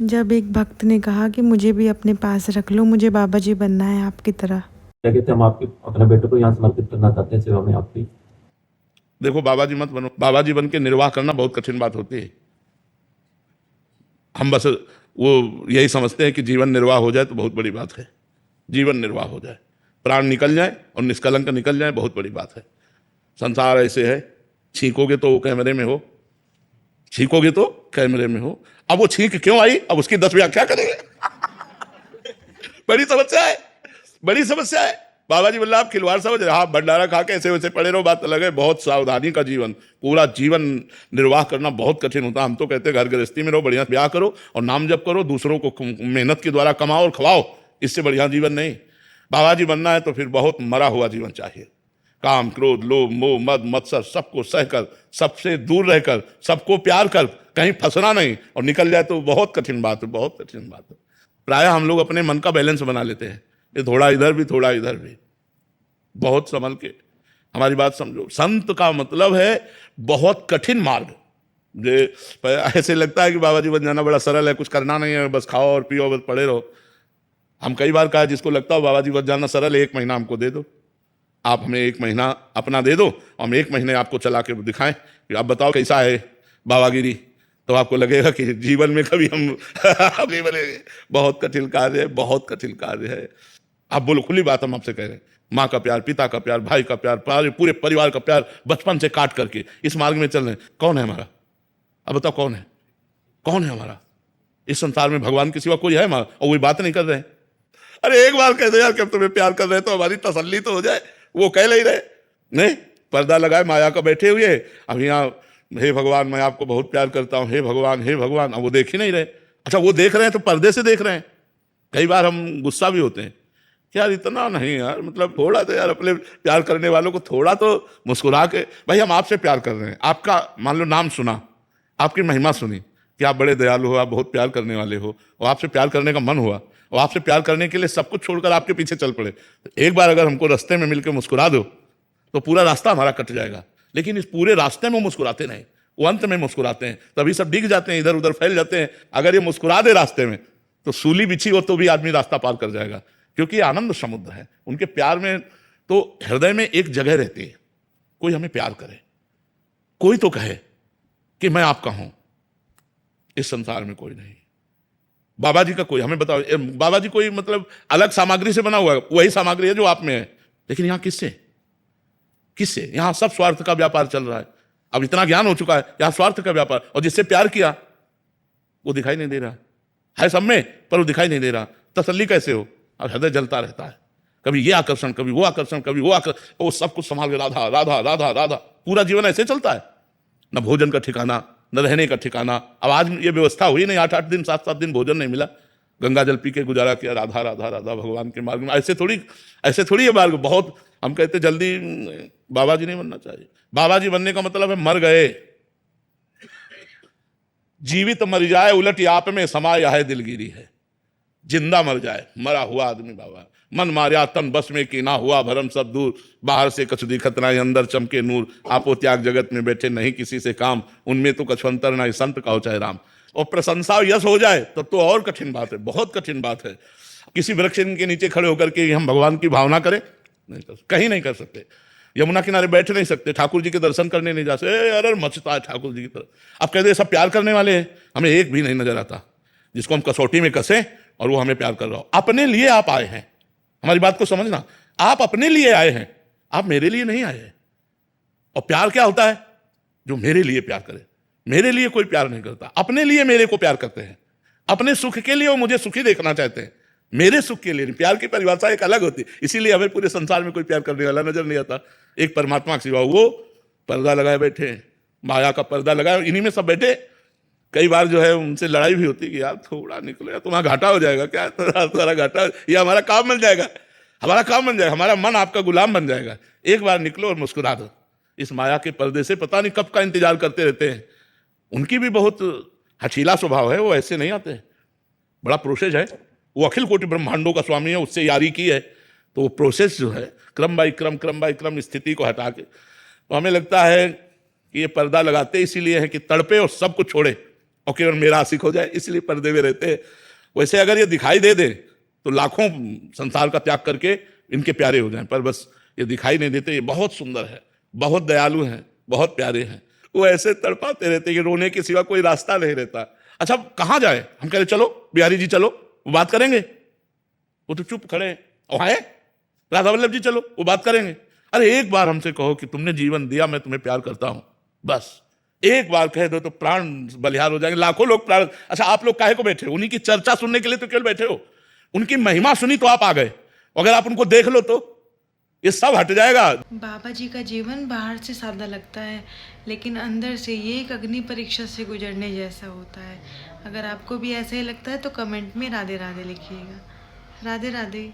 जब एक भक्त ने कहा कि मुझे भी अपने पास रख लो, मुझे बाबा जी बनना है आपकी तरह। क्या कहते हैं, हम आपके अपने बेटे को यहाँ समर्पित करना चाहते हैं सेवा में आपकी। देखो, बाबा जी मत बनो। बाबा जी बन के निर्वाह करना बहुत कठिन बात होती है। हम बस वो यही समझते हैं कि जीवन निर्वाह हो जाए तो बहुत बड़ी बात है। जीवन निर्वाह हो जाए, प्राण निकल जाए और निष्कलंक निकल जाए, बहुत बड़ी बात है। संसार ऐसे है, छींकोगे तो कैमरे में हो, छींकोगे तो कैमरे में हो। अब वो छींक क्यों आई, अब उसकी 10 व्याख्या करेंगे। बड़ी समस्या है, बड़ी समस्या है। बाबा जी बोला आप खिलवाड़ समझ रहे, हाँ भंडारा खा के ऐसे वैसे पड़े रहो, बात अलग है। बहुत सावधानी का जीवन, पूरा जीवन निर्वाह करना बहुत कठिन होता है। हम तो कहते हैं घर गृहस्थी में रहो, बढ़िया ब्याह करो और नाम जप करो, दूसरों को मेहनत के द्वारा कमाओ और खवाओ, इससे बढ़िया जीवन नहीं। बाबा जी बनना है तो फिर बहुत मरा हुआ जीवन चाहिए। काम क्रोध लोभ मोह मद मत्सर सबको सहकर, सबसे दूर रहकर, सबको प्यार कर, कहीं फंसना नहीं, और निकल जाए तो बहुत कठिन बात है, बहुत कठिन बात है। प्रायः हम लोग अपने मन का बैलेंस बना लेते हैं, ये थोड़ा इधर भी थोड़ा इधर भी। बहुत संभल के हमारी बात समझो। संत का मतलब है बहुत कठिन मार्ग। जे ऐसे लगता है कि बाबा जी बन जाना बड़ा सरल है, कुछ करना नहीं है, बस खाओ और पियो, बस पड़े रहो। हम कई बार कहा, जिसको लगता हो बाबा जी बन जाना सरल है, 1 महीना हमको दे दो, आप हमें 1 महीना अपना दे दो, हम 1 महीने आपको चला के दिखाएं कि आप बताओ कैसा है बाबागिरी, तो आपको लगेगा कि जीवन में कभी हम नहीं बनेंगे। बहुत कठिन कार्य है, बहुत कठिन कार्य है। आप बोलो, खुली बात हम आपसे कह रहे हैं, माँ का प्यार, पिता का प्यार, भाई का प्यार, पूरे परिवार का प्यार बचपन से काट करके इस मार्ग में चल रहे हैं। कौन है हमारा? अब बताओ कौन है, कौन है हमारा? इस संसार में भगवान के सिवा कोई है हमारा? और वही बात नहीं कर रहे हैं। अरे एक बार कह दो यार कि हम तुम्हें प्यार कर रहे हैं तो हमारी तसल्ली तो हो जाए। वो कह नहीं रहे, नहीं, पर्दा लगाए माया का बैठे हुए। अब यहाँ हे भगवान मैं आपको बहुत प्यार करता हूँ, हे भगवान हे भगवान, अब वो देख ही नहीं रहे। अच्छा वो देख रहे हैं तो पर्दे से देख रहे हैं। कई बार हम गुस्सा भी होते हैं, यार इतना नहीं यार, मतलब थोड़ा तो यार अपने प्यार करने वालों को थोड़ा तो मुस्कुरा के, भाई हम आपसे प्यार कर रहे हैं, आपका मान लो नाम सुना, आपकी महिमा सुनी कि आप बड़े दयालु हो, आप बहुत प्यार करने वाले हो, और आपसे प्यार करने का मन हुआ, और आपसे प्यार करने के लिए सब कुछ छोड़कर आपके पीछे चल पड़े। तो एक बार अगर हमको रास्ते में मिलकर मुस्कुरा दो तो पूरा रास्ता हमारा कट जाएगा। लेकिन इस पूरे रास्ते में मुस्कुराते नहीं, वो अंत में मुस्कुराते हैं, तभी सब डिग जाते हैं, इधर उधर फैल जाते हैं। अगर ये मुस्कुरा दे रास्ते में तो सूली बिछी हो तो भी आदमी रास्ता पार कर जाएगा, क्योंकि ये आनंद समुद्र है। उनके प्यार में तो हृदय में एक जगह रहती है, कोई हमें प्यार करे, कोई तो कहे कि मैं आपका हूं। इस संसार में कोई नहीं। बाबा जी का कोई, हमें बताओ, बाबा जी कोई मतलब अलग सामग्री से बना हुआ है, वही सामग्री है जो आप में है। लेकिन यहां किससे, किससे? यहां सब स्वार्थ का व्यापार चल रहा है। अब इतना ज्ञान हो चुका है, यहां स्वार्थ का व्यापार। और जिससे प्यार किया वो दिखाई नहीं दे रहा है सब में, पर वो दिखाई नहीं दे रहा। तसल्ली कैसे हो? अब हृदय जलता रहता है, कभी ये आकर्षण, कभी वो आकर्षण, कभी वो आकर्षण, वो सब कुछ संभाल के राधा राधा राधा राधा, पूरा जीवन ऐसे चलता है। न भोजन का ठिकाना, न रहने का ठिकाना। अब आज ये व्यवस्था हुई नहीं, 8-8 दिन 7-7 दिन भोजन नहीं मिला, गंगा जल पी के गुजारा किया, राधा राधा राधा भगवान के मार्ग में। ऐसे थोड़ी ये मार्ग। बहुत हम कहते जल्दी बाबा जी नहीं बनना चाहिए। बाबा जी बनने का मतलब है मर गए, जीवित मर जाए, उलट आप में समाया है दिलगिरी है। जिंदा मर जाए, मरा हुआ आदमी बाबा। मन मार्या तन बस में की ना हुआ भरम सब दूर, बाहर से कछु दिखत ना अंदर चमके नूर, आपो त्याग जगत में बैठे नहीं किसी से काम, उनमें तो कछु अंतर ना संत का हो चाहे राम। और प्रशंसा यश हो जाए तब तो और कठिन बात है, बहुत कठिन बात है। किसी वृक्ष के नीचे खड़े होकर के हम भगवान की भावना करें, नहीं कर, कहीं नहीं कर सकते। यमुना किनारे बैठ नहीं सकते, ठाकुर जी के दर्शन करने नहीं जा सकते। अरे मचता है ठाकुर जी की तरफ। अब कहते सब प्यार करने वाले हैं, हमें एक भी नहीं नजर आता जिसको हम कसौटी में कसें और वो हमें प्यार कर रहा हो। अपने लिए आप आए हैं, हमारी बात को समझना, आप अपने लिए आए हैं, आप मेरे लिए नहीं आए हैं। और प्यार क्या होता है? जो मेरे लिए प्यार करे। मेरे लिए कोई प्यार नहीं करता, अपने लिए मेरे को प्यार करते हैं। अपने सुख के लिए वो मुझे सुखी देखना चाहते हैं, मेरे सुख के लिए नहीं। प्यार की परिभाषा एक अलग होती है, इसीलिए हमें पूरे संसार में कोई प्यार करने वाला नजर नहीं आता। एक परमात्मा के सिवा वो पर्दा लगाए बैठे, माया का पर्दा लगाए, इन्हीं में सब बैठे। कई बार जो है उनसे लड़ाई भी होती है कि यार थोड़ा निकलो यार, तुम्हारा घाटा हो जाएगा क्या, तुम्हारा घाटा, ये हमारा काम बन जाएगा, हमारा काम बन जाएगा, हमारा मन आपका गुलाम बन जाएगा। एक बार निकलो और मुस्कुरा दो। इस माया के पर्दे से पता नहीं कब का इंतजार करते रहते हैं। उनकी भी बहुत हठीला स्वभाव है, वो ऐसे नहीं आते, बड़ा प्रोसेस है। वो अखिल कोटि ब्रह्मांडों का स्वामी है, उससे यारी की है, तो वो प्रोसेस जो है क्रम बाई क्रम स्थिति को हटा के, तो हमें लगता है कि ये पर्दा लगाते इसीलिए है कि तड़पे और सब कुछ छोड़े, और केवल मेरा आशिक हो जाए, इसलिए पर्दे में रहते हैं। वैसे अगर ये दिखाई दे दे तो लाखों संसार का त्याग करके इनके प्यारे हो जाएं, पर बस ये दिखाई नहीं देते। ये बहुत सुंदर है, बहुत दयालु हैं, बहुत प्यारे हैं। वो ऐसे तड़पाते रहते हैं कि रोने के सिवा कोई रास्ता नहीं रहता। अच्छा कहाँ जाए? हम कह रहे चलो बिहारी जी चलो, वो बात करेंगे। वो तो चुप खड़े हैं। और है राधा वल्लभ जी चलो, वो बात करेंगे। अरे एक बार हमसे कहो कि तुमने जीवन दिया, मैं तुम्हें प्यार करता हूं, बस एक बार कह दो तो प्राण बलिहार हो जाएंगे। लाखों लोग प्राण। अच्छा आप लोग काहे को बैठे? उन्हीं की चर्चा सुनने के लिए तो केवल बैठे हो। उनकी महिमा सुनी तो आप आ गए। अगर आप उनको देख लो तो ये सब हट जाएगा। बाबा जी का जीवन बाहर से सादा लगता है, लेकिन अंदर से ये एक अग्नि परीक्षा से गुजरने जैसा होता है। अगर आपको भी ऐसा ही लगता है तो कमेंट में राधे राधे लिखिएगा। राधे राधे।